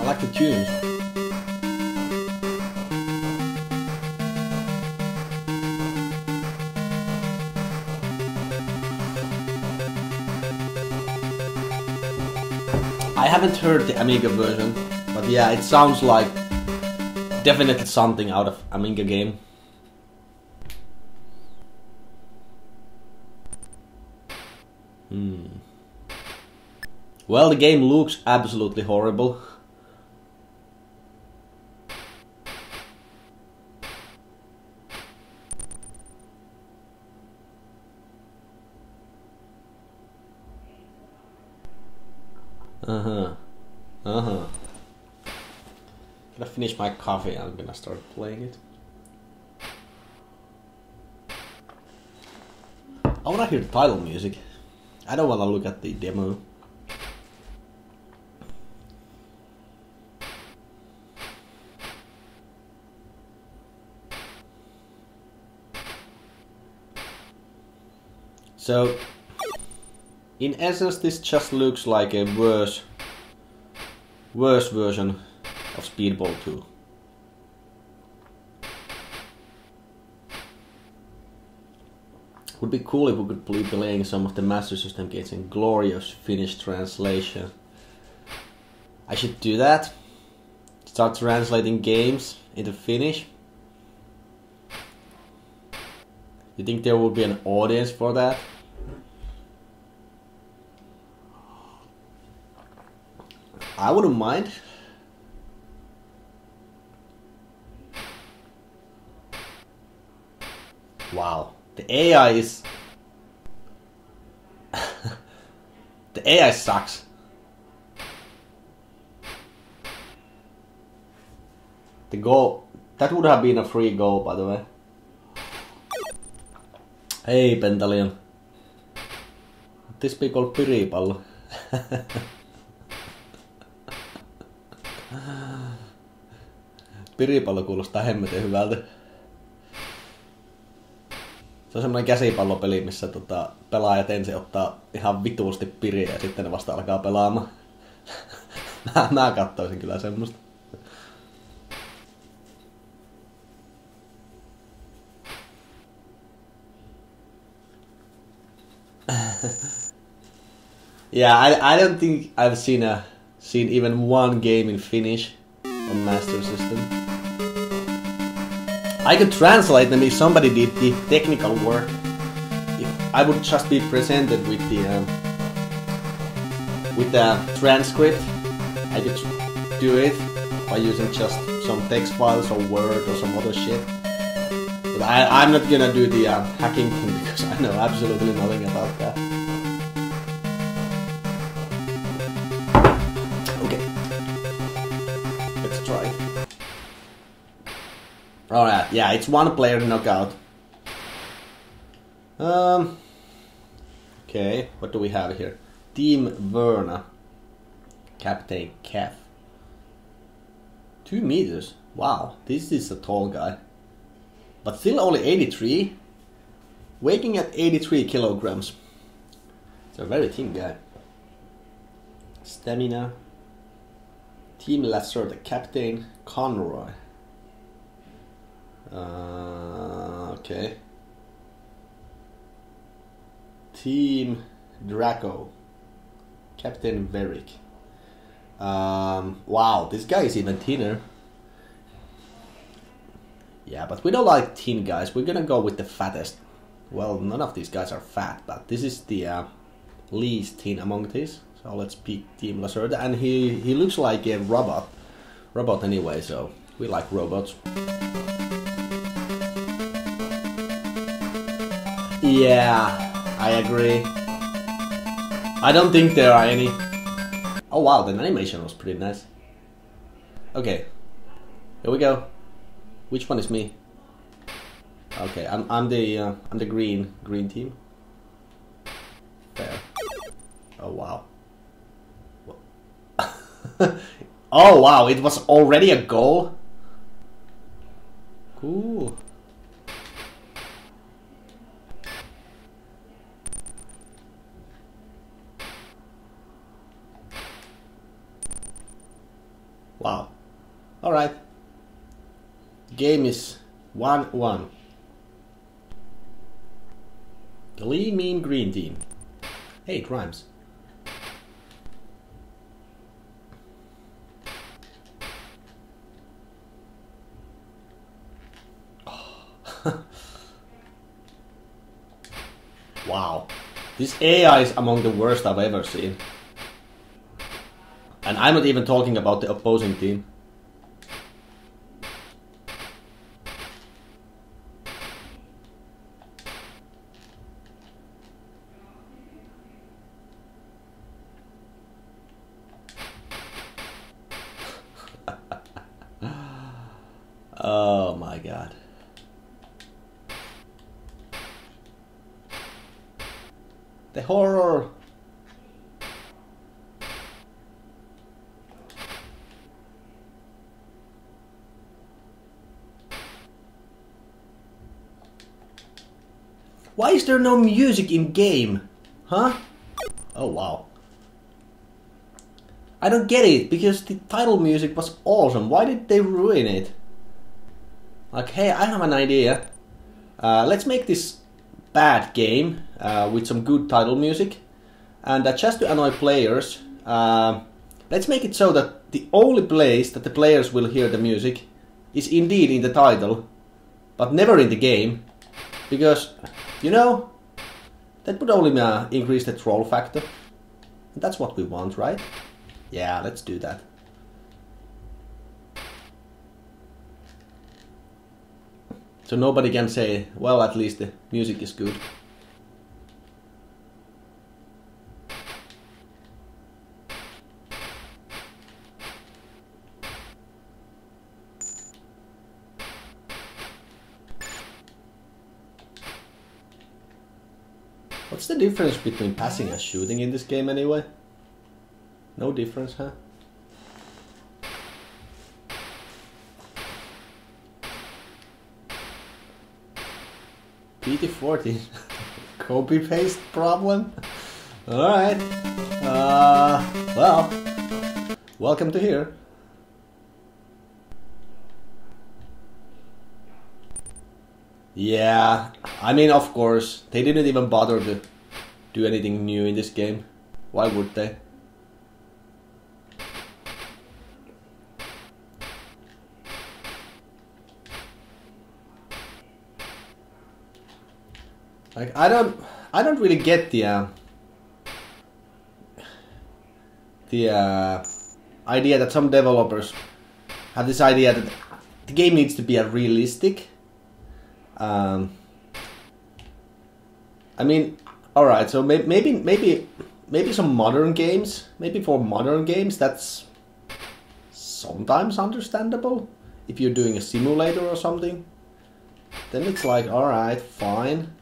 I like the tunes. I haven't heard the Amiga version, but yeah, it sounds like definitely something out of Amiga game. Well, the game looks absolutely horrible. Gonna finish my coffee and I'm gonna start playing it. I wanna hear the title music. I don't wanna look at the demo. So, in essence, this just looks like a worse version of Speedball 2. Would be cool if we could be playing some of the Master System games in glorious Finnish translation. I should do that. Start translating games into Finnish. You think there will be an audience for that? I wouldn't mind. Wow, the AI is... the AI sucks. The goal... That would have been a free goal, by the way. Hey, Pentalion. This be called Piripallo. Piripallo kuulostaa hemmetin hyvältä. Se on semmoinen käsipallopeli, missä pelaajat ensin ottaa ihan vituusti piriä ja sitten ne vasta alkaa pelaamaan. Mä kattoisin kyllä semmoista. Yeah, I don't think I've seen even one game in Finnish on Master System. I could translate them if somebody did the technical work. If I would just be presented with the transcript, I could do it by using just some text files or Word or some other shit. But I'm not gonna do the hacking thing because I know absolutely nothing about that. Okay, let's try. Alright, yeah, it's one player knockout. Okay, what do we have here? Team Verna. Captain Kev. 2 meters. Wow, this is a tall guy. But still only 83. Weighing at 83 kilograms. It's a very thin guy. Stamina. Team Lesser, the captain, Conroy. Okay. Team Draco. Captain Verick. Wow, this guy is even thinner. Yeah, but we don't like thin guys. We're gonna go with the fattest. Well, none of these guys are fat, but this is the least thin among these. So let's pick Team Lacerda, and he looks like a robot anyway. So we like robots. Yeah, I agree. I don't think there are any. Oh wow, the animation was pretty nice. Okay, here we go. Which one is me? Okay, I'm the green team. Fair. Oh wow. Oh wow, it was already a goal? Cool. Wow. Alright. Game is 1-1. Gleaming green team. Hey, it rhymes. Wow. This AI is among the worst I've ever seen. And I'm not even talking about the opposing team. Oh my god. The horror! Why is there no music in game? Huh? Oh wow. I don't get it, because the title music was awesome. Why did they ruin it? Like, hey, I have an idea. Let's make this bad game with some good title music. And just to annoy players, let's make it so that the only place that the players will hear the music is indeed in the title, but never in the game. Because, you know, that would only increase the troll factor. And that's what we want, right? Yeah, let's do that. So nobody can say, well, at least the music is good. What's the difference between passing and shooting in this game anyway? No difference, huh? PT14. Copy-paste problem? Alright. Well, welcome to here. Yeah, I mean, of course, they didn't even bother to do anything new in this game. Why would they? Like, I don't really get the idea that some developers have this idea that the game needs to be a realistic. I mean, all right. So maybe some modern games. Maybe for modern games, that's sometimes understandable. If you're doing a simulator or something, then it's like, all right, fine.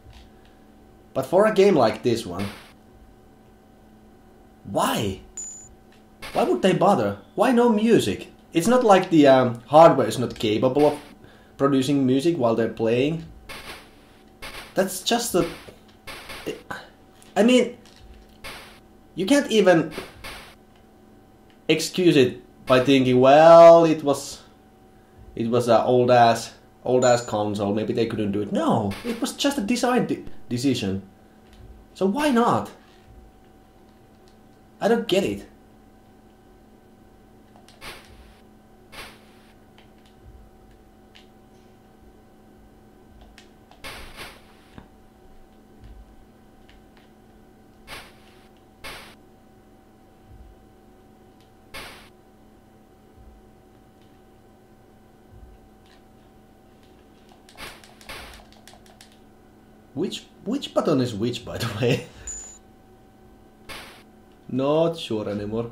But for a game like this one, why? Why would they bother? Why no music? It's not like the hardware is not capable of producing music while they're playing. That's just a... I mean, you can't even excuse it by thinking, well, it was an old ass console, maybe they couldn't do it. No, it was just a design decision. So why not? I don't get it. Which button is which, by the way? Not sure anymore.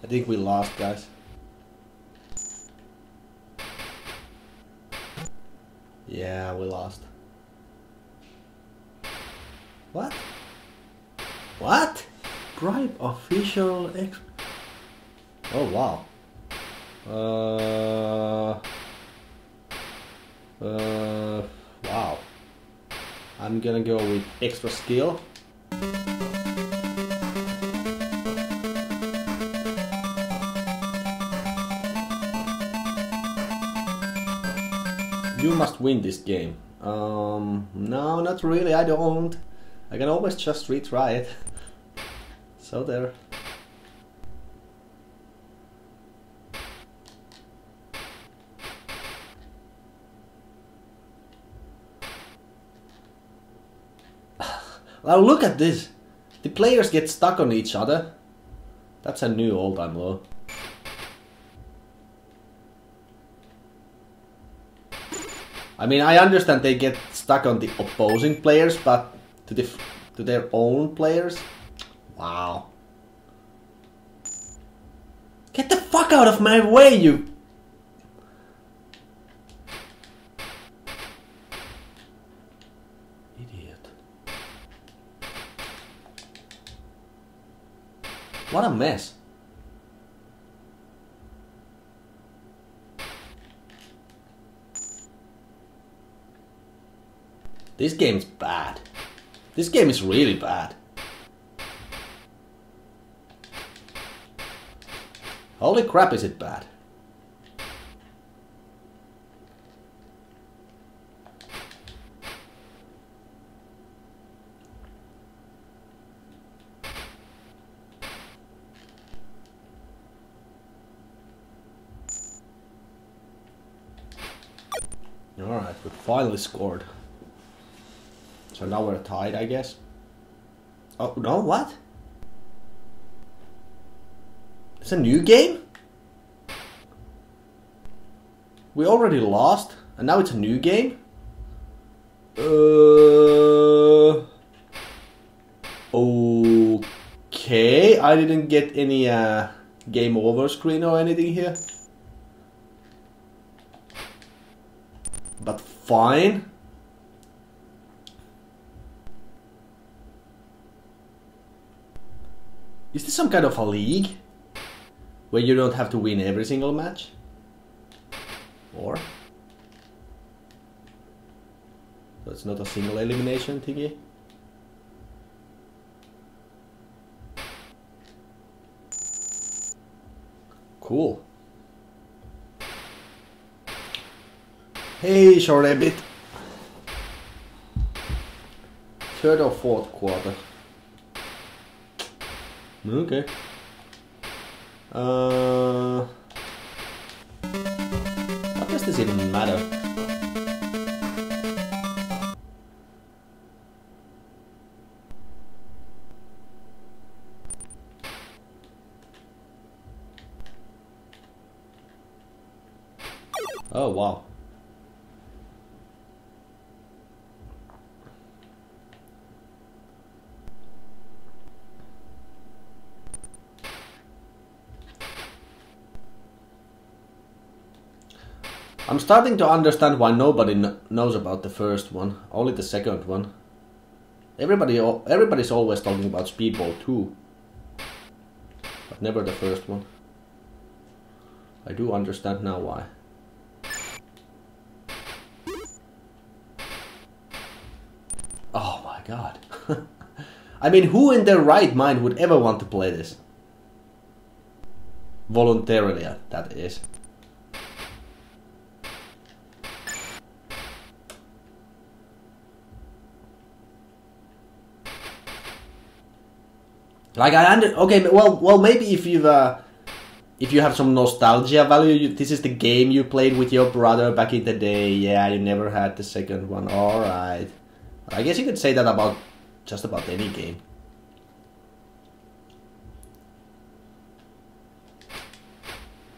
I think we lost, guys. Yeah, we lost. What? What? Bribe official ex... Oh wow. Wow. I'm gonna go with extra skill. You must win this game. No, not really, I don't. I can always just retry it. So there. Now look at this. The players get stuck on each other. That's a new all-time low. I mean, I understand they get stuck on the opposing players, but to their own players? Wow. Get the fuck out of my way, you... Idiot. What a mess. This game's bad. This game is really bad. Holy crap, is it bad. Alright, we finally scored. So now we're tied, I guess. Oh, no, what? It's a new game? We already lost, and now it's a new game? Okay, I didn't get any game over screen or anything here. But fine. Is this some kind of a league? Where you don't have to win every single match? Or? So it's not a single elimination thingy? Cool. Hey, short a bit. Third or fourth quarter. Okay. What does this even matter? Oh wow. I'm starting to understand why nobody knows about the first one, only the second one. Everybody's always talking about Speedball 2, but never the first one. I do understand now why. Oh my god. I mean, who in their right mind would ever want to play this? Voluntarily, that is. Like okay, well, maybe if you have some nostalgia value, this is the game you played with your brother back in the day. Yeah, you never had the second one. All right, I guess you could say that about just about any game.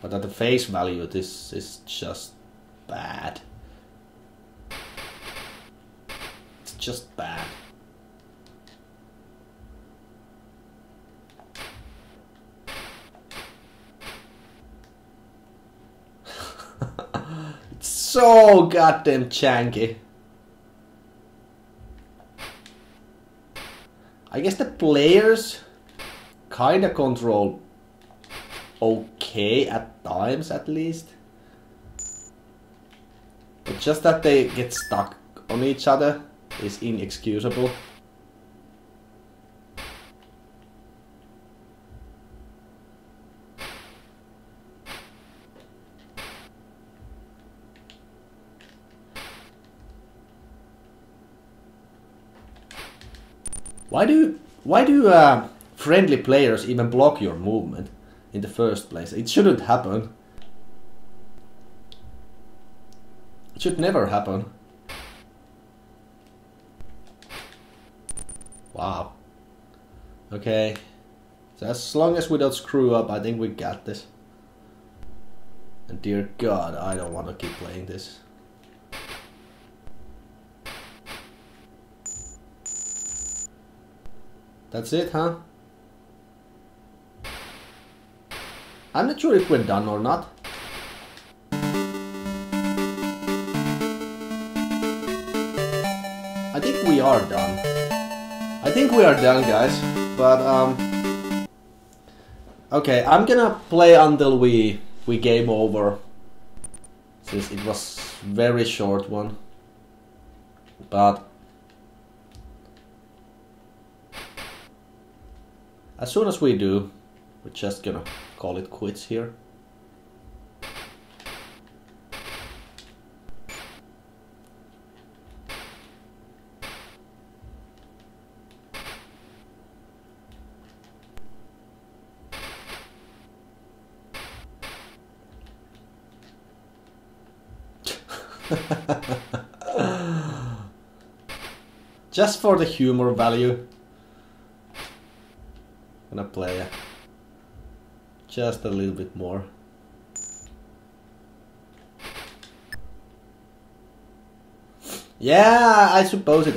But at the face value, this is just bad. It's just bad. It's so goddamn janky. I guess the players kinda control okay at times at least. But just that they get stuck on each other is inexcusable. Why do friendly players even block your movement in the first place? It shouldn't happen. It should never happen. Wow. Okay. So as long as we don't screw up, I think we got this. And dear God, I don't want to keep playing this. That's it, huh? I'm not sure if we're done or not. I think we are done. I think we are done, guys. But okay, I'm gonna play until we game over, since it was very short one. But as soon as we do, we're just gonna call it quits here. Just for the humor value, I'm gonna play just a little bit more. Yeah, I suppose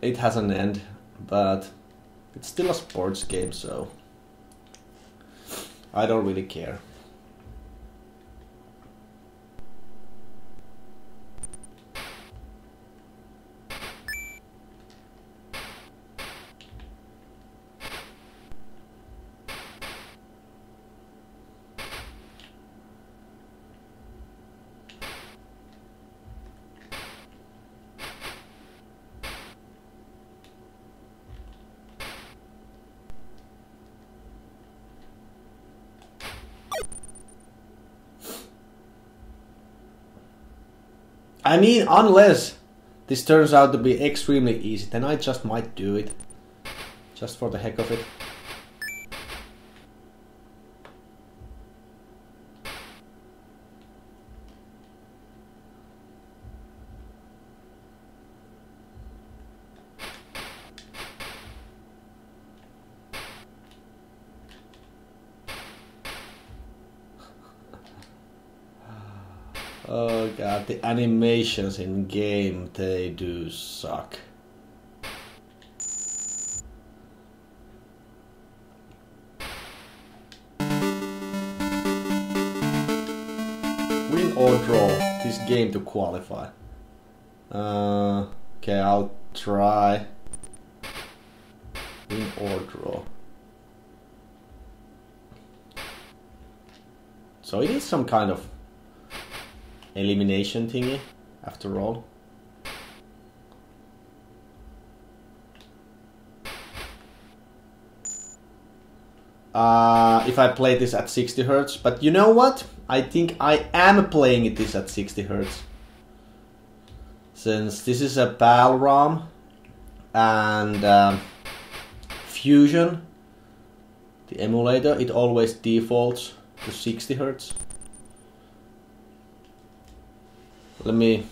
it has an end, but it's still a sports game, so I don't really care. I mean, unless this turns out to be extremely easy, then I just might do it. Just for the heck of it. Oh god, the animations in game, they do suck. Win or draw this game to qualify. Okay, I'll try. Win or draw. So it is some kind of elimination thingy, after all. If I play this at 60 Hz, but you know what? I think I am playing this at 60 Hz. Since this is a PAL ROM and Fusion, the emulator, it always defaults to 60 Hz. Let me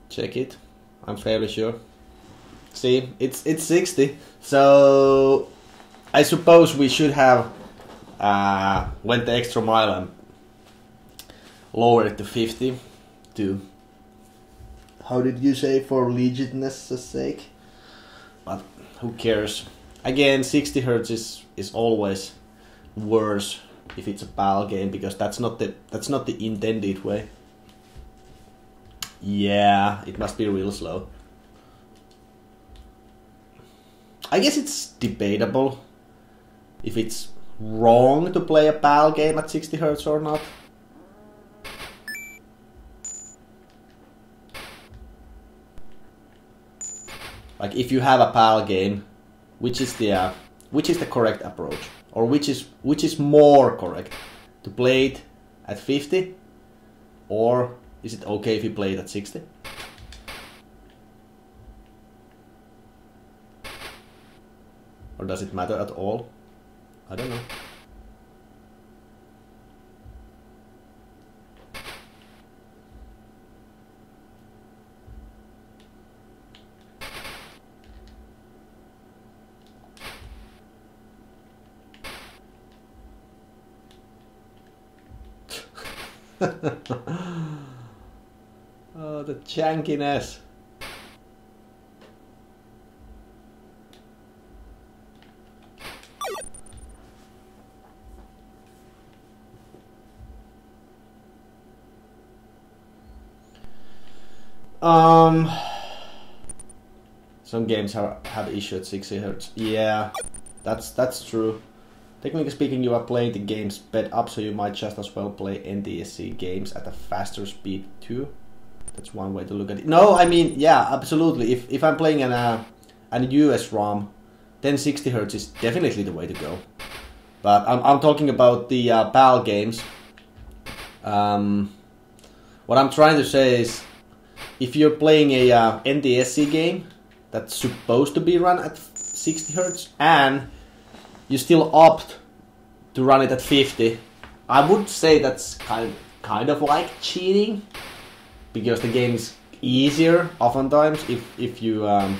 check it. I'm fairly sure. See, it's 60. So I suppose we should have went the extra mile and lowered it to 50 to, how did you say, for legitness' sake? But who cares? Again, 60 Hz is always worse if it's a PAL game, because that's not the intended way. Yeah, it must be real slow. I guess it's debatable if it's wrong to play a PAL game at 60 Hz or not. Like if you have a PAL game, which is the correct approach, or which is more correct, to play it at 50, or is it okay if you play it at 60? Or does it matter at all? I don't know. Oh, the jankiness. Some games have issue at 60 Hz. Yeah, that's true. Technically speaking, you are playing the game sped up, so you might just as well play NTSC games at a faster speed too. That's one way to look at it. No, I mean, yeah, absolutely. If I'm playing an US ROM, then 60 Hz is definitely the way to go. But I'm talking about the PAL games. What I'm trying to say is, if you're playing a NTSC game that's supposed to be run at 60 Hz and you still opt to run it at 50, I would say that's kind of like cheating, because the game is easier oftentimes if you alright,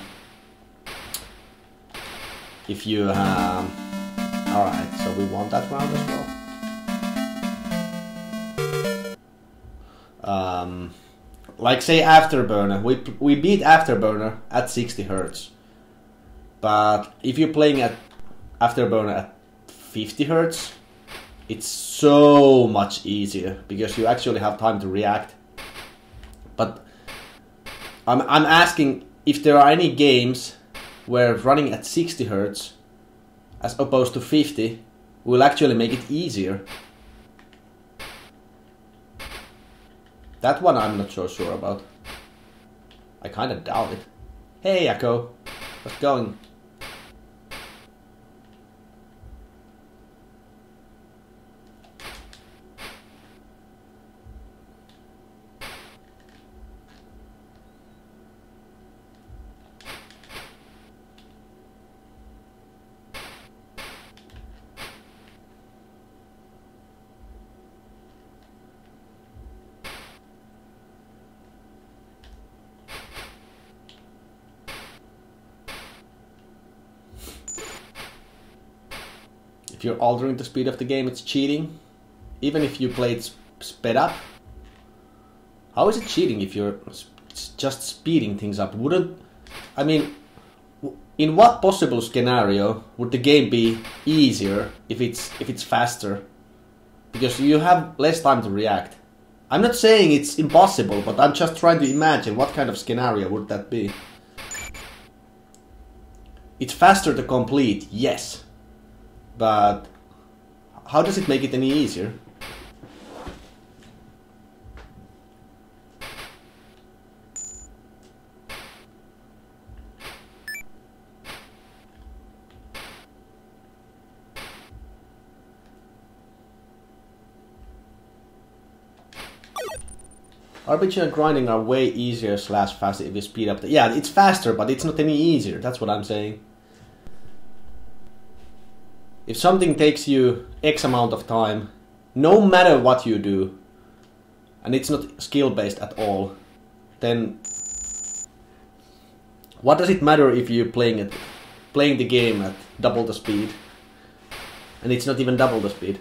so we want that round as well. Like say Afterburner, we beat Afterburner at 60 Hz, but if you're playing at Afterburner at 50 Hz, it's so much easier because you actually have time to react. But I'm asking if there are any games where running at 60 Hz as opposed to 50 will actually make it easier. That one I'm not so sure about. I kinda doubt it. Hey Echo, how's it going? If you're altering the speed of the game, it's cheating. Even if you play it sped up. How is it cheating if you're just speeding things up? I mean, in what possible scenario would the game be easier if it's faster? Because you have less time to react. I'm not saying it's impossible, but I'm just trying to imagine what kind of scenario would that be. It's faster to complete, yes. But how does it make it any easier? RPG and grinding are way easier / faster if you speed up. Yeah, it's faster, but it's not any easier. That's what I'm saying. If something takes you X amount of time, no matter what you do, and it's not skill-based at all, then what does it matter if you're playing the game at double the speed, and it's not even double the speed?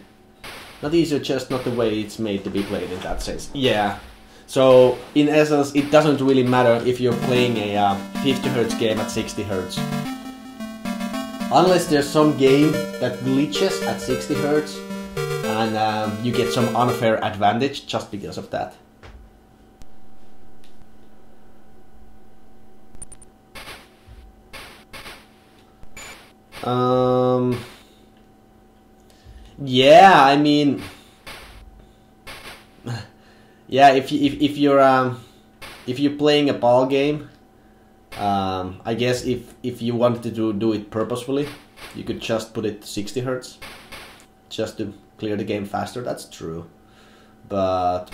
Not easier, just not the way it's made to be played in that sense. Yeah. So in essence, it doesn't really matter if you're playing a 50 Hz game at 60 Hz. Unless there's some game that glitches at 60 Hz and you get some unfair advantage just because of that. Yeah, I mean, yeah, if you're playing a ball game, I guess if you wanted to do it purposefully, you could just put it to 60 hertz, just to clear the game faster. That's true, but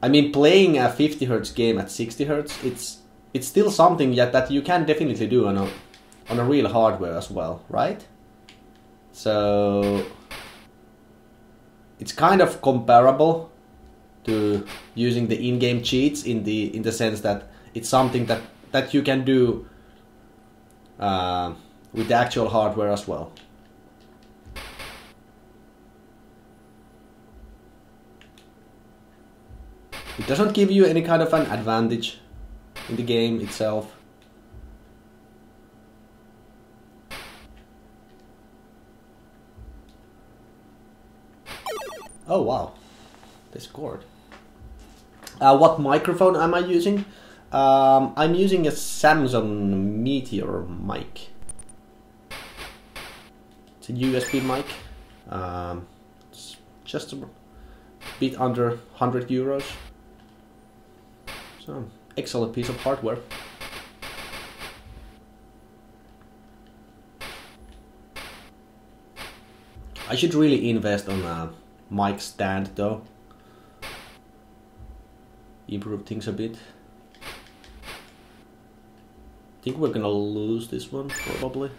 I mean, playing a 50 hertz game at 60 hertz, it's still something that you can definitely do on a real hardware as well, right? So it's kind of comparable to using the in-game cheats in the sense that it's something that you can do with the actual hardware as well. It doesn't give you any kind of an advantage in the game itself. Oh wow, they scored. What microphone am I using? I'm using a Samsung Meteor mic. It's a USB mic. It's just a bit under 100 euros. So, excellent piece of hardware. I should really invest on a mic stand though. Improve things a bit. I think we're gonna lose this one, probably.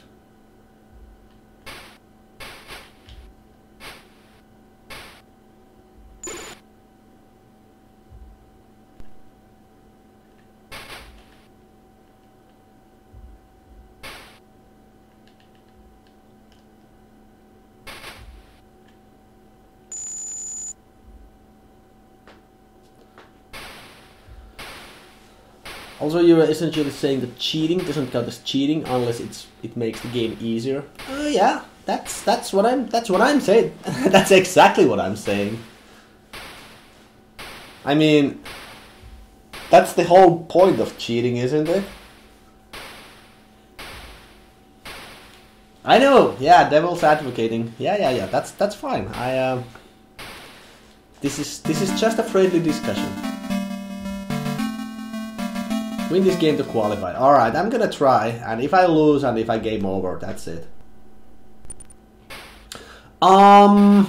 Also, you're essentially saying that cheating doesn't count as cheating unless it makes the game easier. Yeah, that's what I'm saying. That's exactly what I'm saying. I mean, that's the whole point of cheating, isn't it? I know. Yeah, devil's advocating. Yeah. That's fine. This is just a friendly discussion. Win this game to qualify. Alright, I'm gonna try, and if I lose and if I game over, that's it. Well,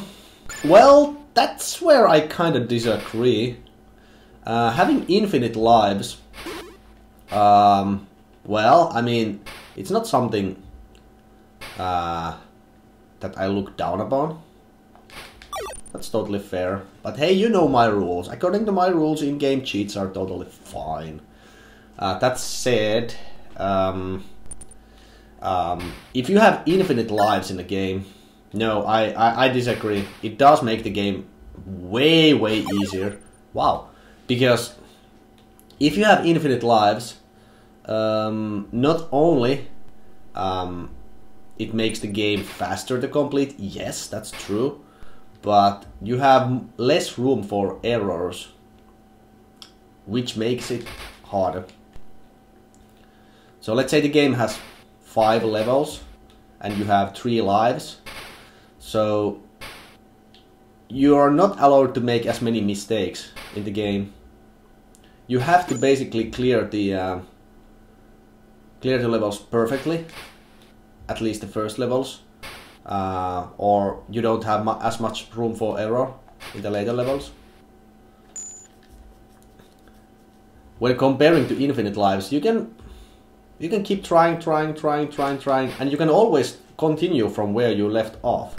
that's where I kinda disagree. Having infinite lives, well, I mean, it's not something that I look down upon. That's totally fair. But hey, you know my rules. According to my rules, in-game cheats are totally fine. That said, if you have infinite lives in a game, no, I disagree. It does make the game way easier. Wow. Because if you have infinite lives, not only it makes the game faster to complete, yes, that's true, but you have less room for errors, which makes it harder. So let's say the game has 5 levels and you have 3 lives. So you are not allowed to make as many mistakes in the game. You have to basically clear the levels perfectly, at least the first levels, or you don't have as much room for error in the later levels. When comparing to infinite lives, you can keep trying, and you can always continue from where you left off.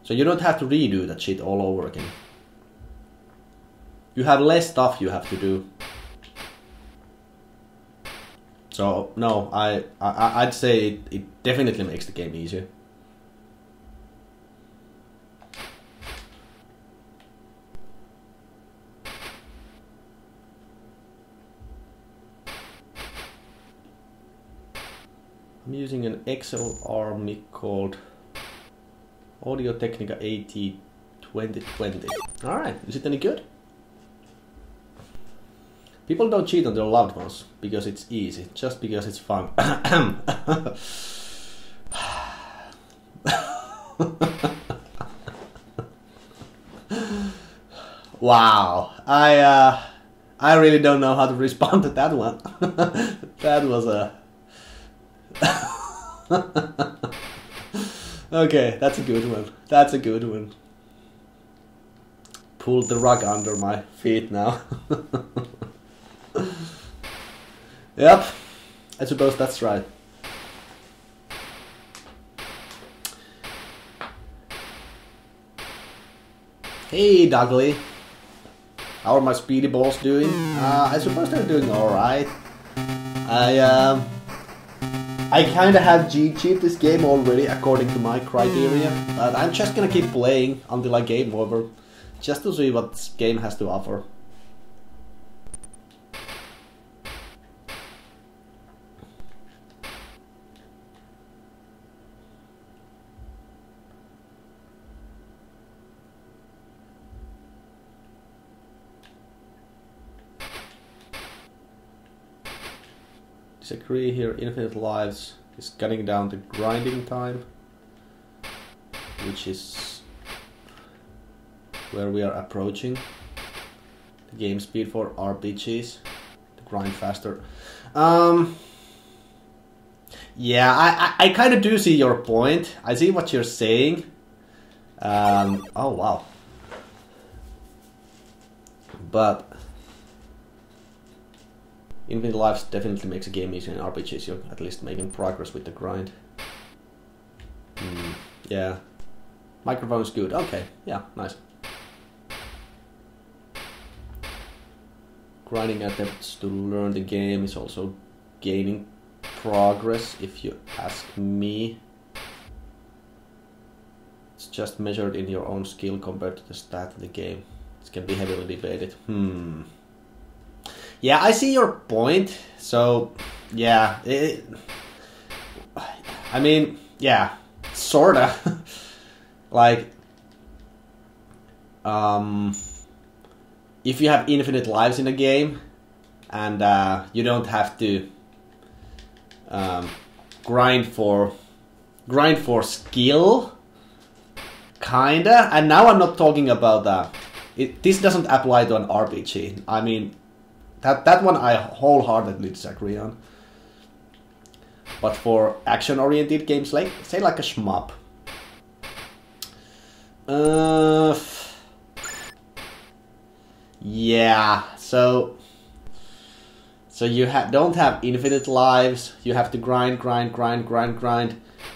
So you don't have to redo that shit all over again. You have less stuff you have to do. So no, I'd say it definitely makes the game easier. I'm using an XLR mic called Audio-Technica AT2020. Alright, is it any good? People don't cheat on their loved ones because it's easy, just because it's fun. Wow, I really don't know how to respond to that one. That was a... Okay, that's a good one. That's a good one. Pulled the rug under my feet now. Yep, I suppose that's right. Hey, Dougley. How are my Speedballs doing? I suppose they're doing alright. I kinda have G-cheat this game already according to my criteria, but I'm just gonna keep playing until I game over, just to see what this game has to offer. Disagree here, infinite lives is cutting down the grinding time, which is where we are approaching the game speed for RPGs to grind faster. Yeah, I kind of do see your point. I see what you're saying. Oh wow. But infinite lives definitely makes a game easier in RPGs. You're at least making progress with the grind. Yeah. Microphone is good. Okay, yeah, nice. Grinding attempts to learn the game is also gaining progress, if you ask me. It's just measured in your own skill compared to the stat of the game. It can be heavily debated. Yeah, I see your point. So, yeah, I mean, yeah, sorta. Like, if you have infinite lives in a game, and you don't have to grind for skill, kinda. And now I'm not talking about this doesn't apply to an RPG. I mean, that one I wholeheartedly disagree on. But for action-oriented games, like say like a shmup, yeah. So you don't have infinite lives. You have to grind.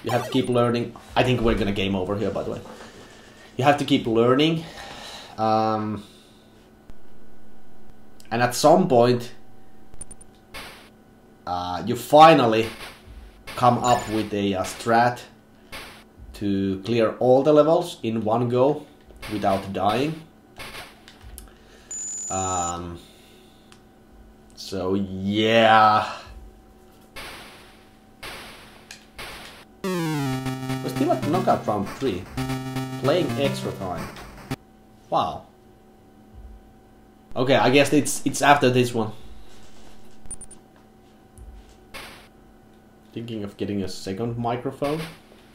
You have to keep learning. I think we're gonna game over here, by the way. You have to keep learning. And at some point, you finally come up with a strat to clear all the levels in one go without dying. So yeah. We're still at knockout round 3. Playing extra time. Wow. Okay, I guess it's after this one. Thinking of getting a second microphone.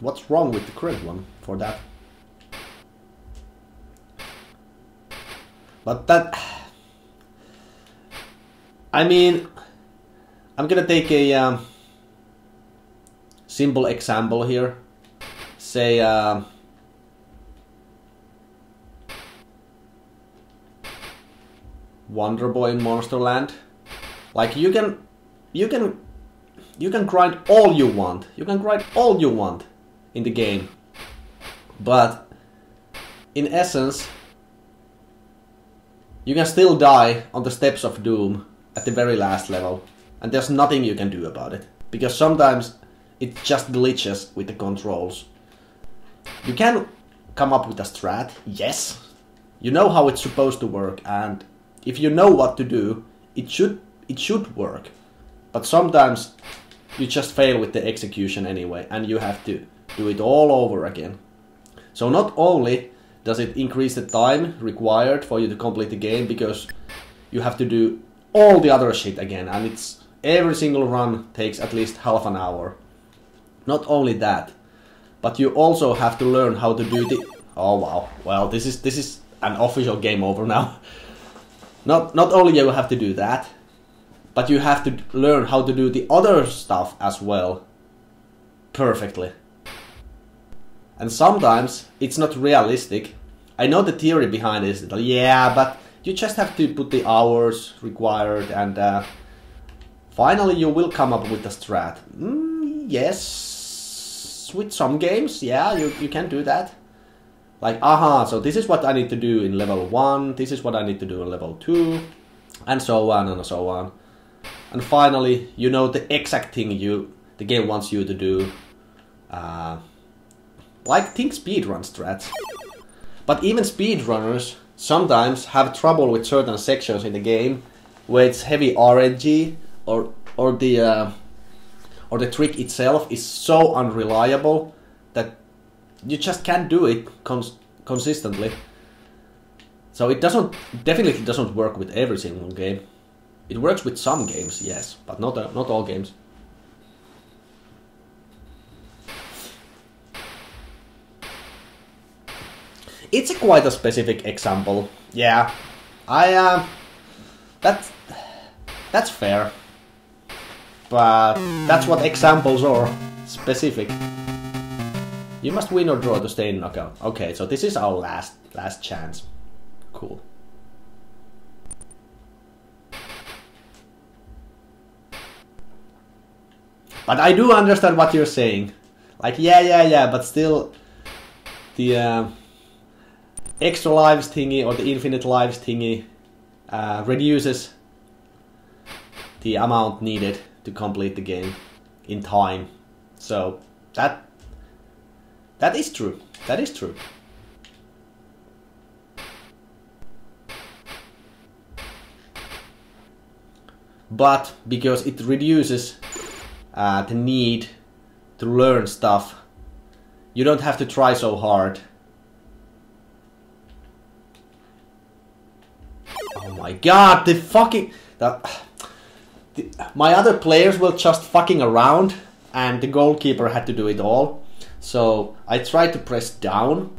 What's wrong with the current one for that? But that... I mean... I'm gonna take a simple example here. Say... Wonder Boy in Monsterland. Like you can grind all you want. You can grind all you want in the game. But in essence, you can still die on the steps of doom at the very last level. And there's nothing you can do about it. Because sometimes it just glitches with the controls. You can come up with a strat, yes. You know how it's supposed to work, and if you know what to do, it should work. But sometimes you just fail with the execution anyway, and you have to do it all over again. So not only does it increase the time required for you to complete the game, because you have to do all the other shit again, and it's every single run takes at least half an hour. Not only that, but you also have to learn how to do the... Oh wow, well this is an official game over now. Not only you have to do that, but you have to learn how to do the other stuff as well perfectly. And sometimes it's not realistic. I know the theory behind it is that, yeah, but you just have to put the hours required and finally you will come up with a strat. Yes, with some games, yeah, you can do that. Like, so this is what I need to do in level 1, this is what I need to do in level 2, and so on and so on. And finally, you know the exact thing the game wants you to do. Like, think speedrun strats. But even speedrunners sometimes have trouble with certain sections in the game where it's heavy RNG or the trick itself is so unreliable that you just can't do it consistently. So it definitely doesn't work with every single game. It works with some games, yes, but not all games. It's quite a specific example. Yeah, that's fair. But that's what examples are, specific. You must win or draw to stay in knockout. Okay, so this is our last chance. Cool. But I do understand what you're saying. Like, yeah, but still the extra lives thingy or the infinite lives thingy reduces the amount needed to complete the game in time. So that is true. That is true. But because it reduces the need to learn stuff, you don't have to try so hard. Oh my god, my other players were just fucking around and the goalkeeper had to do it all. So I tried to press down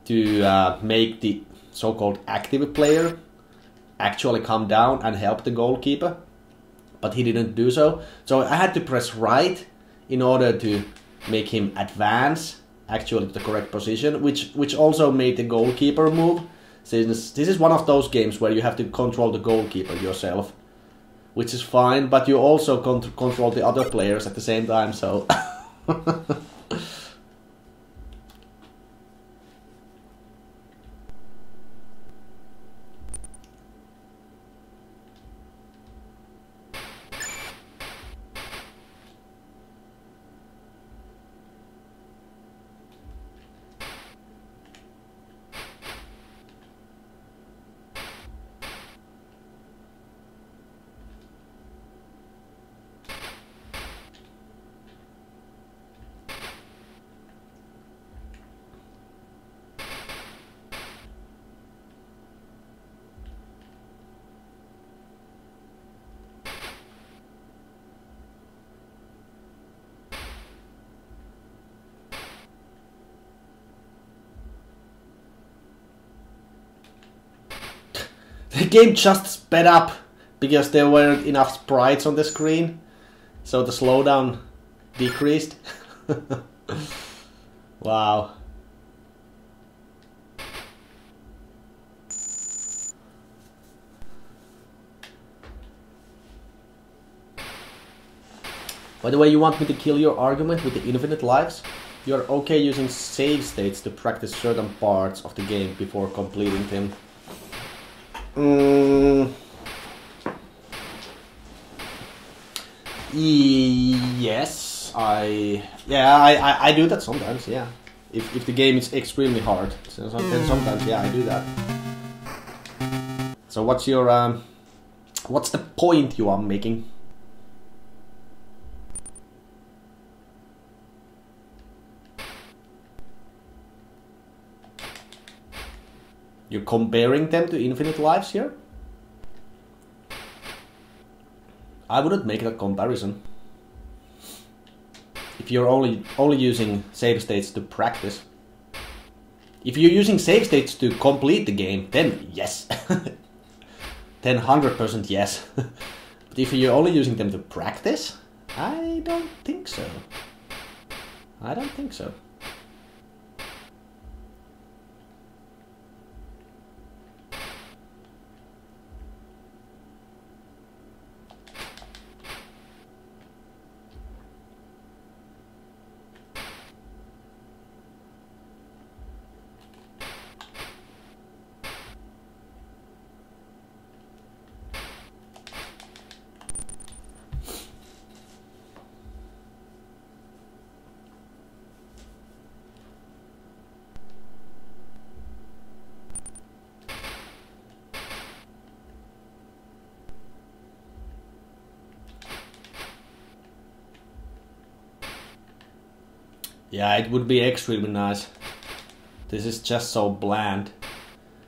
to make the so-called active player actually come down and help the goalkeeper, but he didn't do so. So I had to press right in order to make him advance actually to the correct position, which also made the goalkeeper move. Since this is one of those games where you have to control the goalkeeper yourself, which is fine, but you also control the other players at the same time, so... The game just sped up because there weren't enough sprites on the screen, so the slowdown decreased. Wow. By the way, you want me to kill your argument with the infinite lives? You're okay using save states to practice certain parts of the game before completing them. Yes, I do that sometimes, yeah. If the game is extremely hard, then sometimes, yeah, I do that. So what's your what's the point you are making? You're comparing them to infinite lives here? I wouldn't make that comparison. If you're only using save states to practice. If you're using save states to complete the game, then yes. Then 100% yes. But if you're only using them to practice, I don't think so. I don't think so. Yeah, it would be extremely nice. This is just so bland.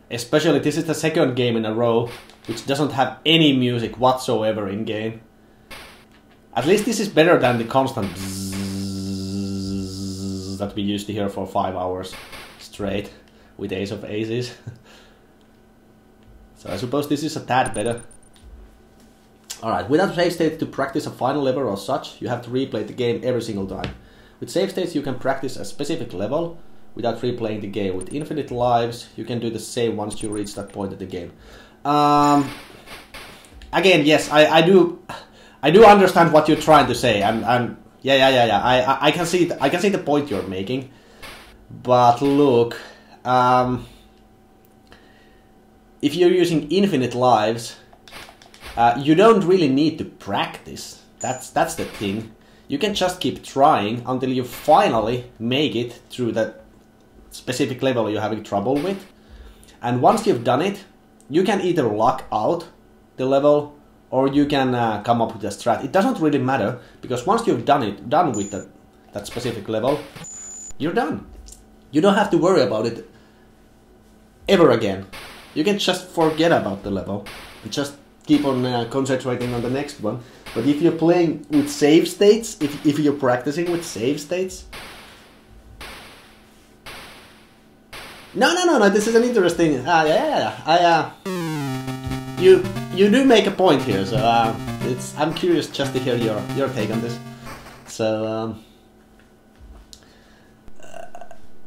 Especially this is the second game in a row which doesn't have any music whatsoever in game. At least this is better than the constant bzzz that we used to hear for 5 hours straight with Ace of Aces. So I suppose this is a tad better. Alright, without save states to practice a final level or such, you have to replay the game every single time. With save states you can practice a specific level without replaying the game. With infinite lives you can do the same once you reach that point of the game. Again, yes, I do understand what you're trying to say. Yeah. I can see the point you're making. But look, if you're using infinite lives, you don't really need to practice. That's the thing. You can just keep trying until you finally make it through that specific level you're having trouble with. And once you've done it, you can either lock out the level or you can come up with a strat. It doesn't really matter, because once you've done with that specific level, you're done. You don't have to worry about it ever again. You can just forget about the level and just keep on concentrating on the next one. But if you're playing with save states, if you're practicing with save states... No, this is an interesting... You do make a point here, so I'm curious just to hear your take on this. So,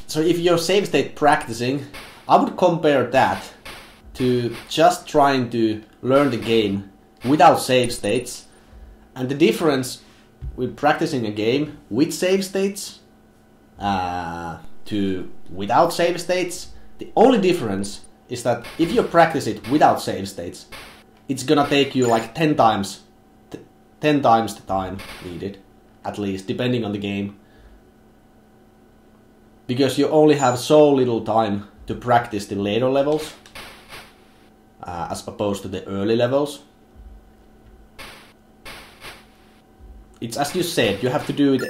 so if you're save state practicing, I would compare that to just trying to learn the game without save states. And the difference with practicing a game with save states to without save states, the only difference is that if you practice it without save states, it's gonna take you like 10 times the time needed, at least, depending on the game. Because you only have so little time to practice the later levels, as opposed to the early levels. It's as you said, you have to do it.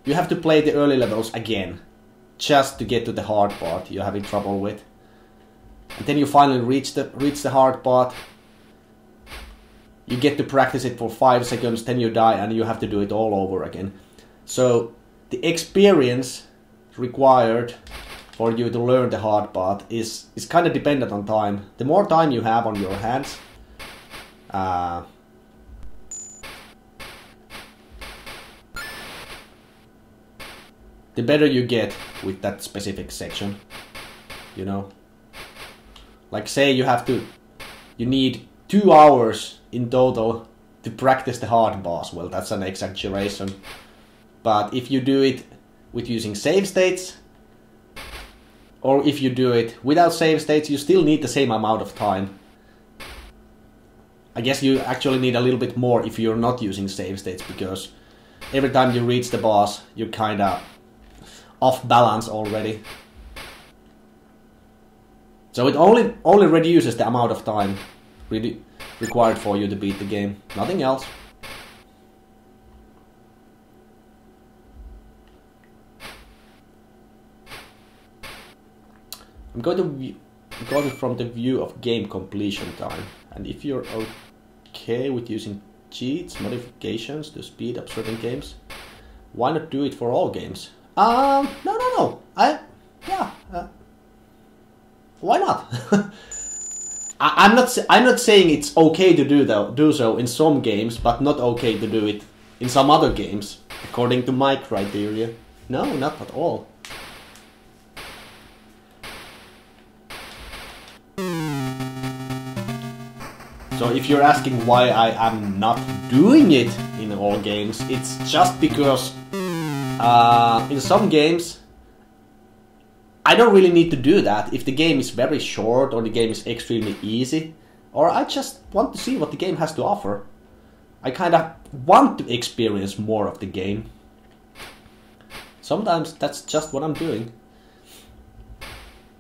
You have to play the early levels again, just to get to the hard part you're having trouble with. And then you finally reach the hard part. You get to practice it for 5 seconds, then you die, and you have to do it all over again. So the experience required for you to learn the hard part is kind of dependent on time. The more time you have on your hands, the better you get with that specific section, you know. Like say you need 2 hours in total to practice the hard boss. Well, that's an exaggeration. But if you do it with using save states, or if you do it without save states, you still need the same amount of time. I guess you actually need a little bit more if you're not using save states, because every time you reach the boss, you're kinda off balance already. So it only reduces the amount of time really required for you to beat the game. Nothing else. I'm going from the view of game completion time, and if you're okay with using cheats, modifications to speed up certain games, why not do it for all games? No. why not? I'm not saying it's okay to do so in some games, but not okay to do it in some other games, according to my criteria. No, not at all. So if you're asking why I am not doing it in all games, it's just because in some games I don't really need to do that if the game is very short or the game is extremely easy, or I just want to see what the game has to offer. I kind of want to experience more of the game. Sometimes that's just what I'm doing.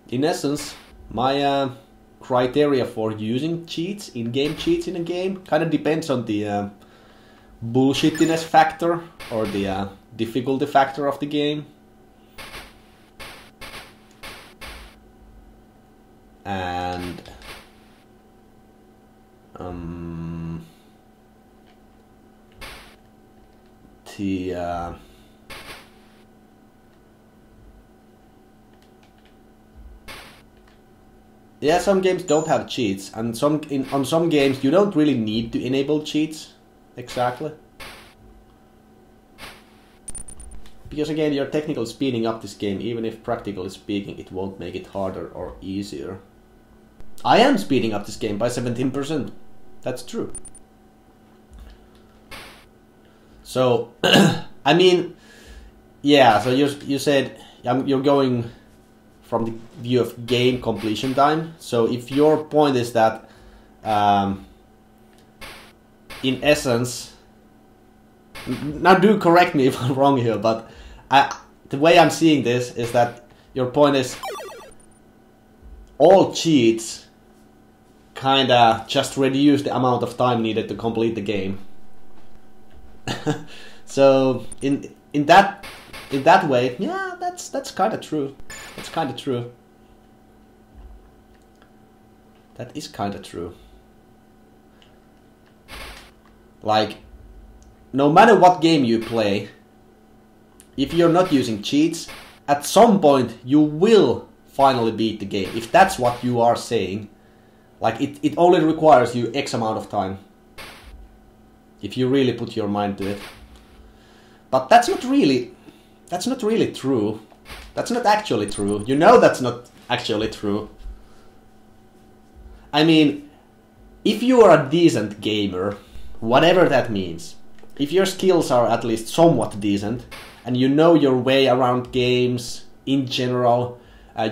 In essence, my criteria for using cheats, in-game cheats in a game, kind of depends on the bullshittiness factor or the difficulty factor of the game. And yeah, some games don't have cheats, and on some games you don't really need to enable cheats exactly, because again, you're technically speeding up this game, even if practically speaking it won't make it harder or easier. I am speeding up this game by 17%. That's true. So, I mean, yeah, so you said you're going from the view of game completion time. So if your point is that, in essence, now do correct me if I'm wrong here, but the way I'm seeing this is that your point is all cheats kinda just reduce the amount of time needed to complete the game. So in that way, yeah, that's kind of true. That's kind of true. That is kind of true. Like, no matter what game you play, if you're not using cheats, at some point you will finally beat the game. If that's what you are saying, like it only requires you X amount of time. If you really put your mind to it. But that's not really true. That's not actually true. You know that's not actually true. I mean, if you are a decent gamer, whatever that means, if your skills are at least somewhat decent, and you know your way around games in general,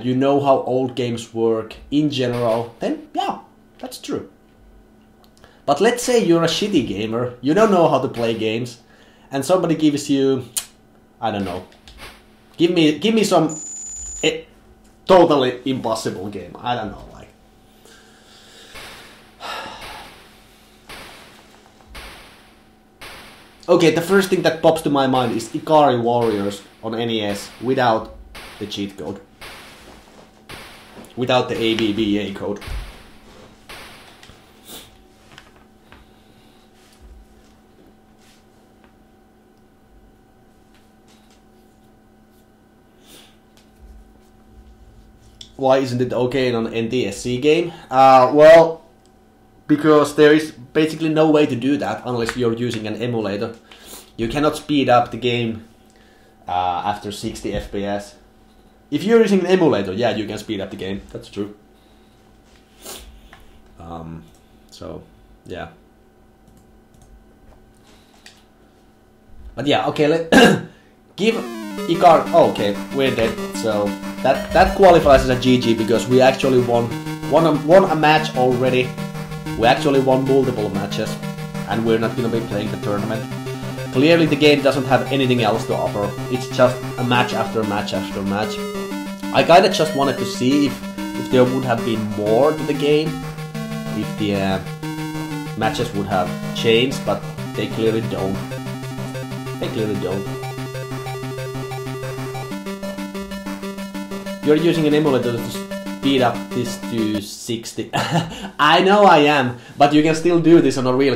you know how old games work in general, then yeah, that's true. But let's say you're a shitty gamer, you don't know how to play games, and somebody gives you, I don't know, give me some totally impossible game. I don't know, like. Okay, the first thing that pops to my mind is Ikari Warriors on NES without the cheat code. Without the ABBA code. Why isn't it okay on an NTSC game? Well, because there is basically no way to do that unless you're using an emulator. You cannot speed up the game after 60 FPS. If you're using an emulator, yeah, you can speed up the game. That's true. So, yeah. But yeah, okay, give Icar. Oh, okay, we're dead. So that qualifies as a GG because we actually won a match already. We actually won multiple matches, and we're not gonna be playing the tournament. Clearly, the game doesn't have anything else to offer. It's just a match after match after match. I kinda just wanted to see if there would have been more to the game, if the matches would have changed, but they clearly don't. They clearly don't. You're using an emulator to speed up this to 60. I know I am, but you can still do this on a real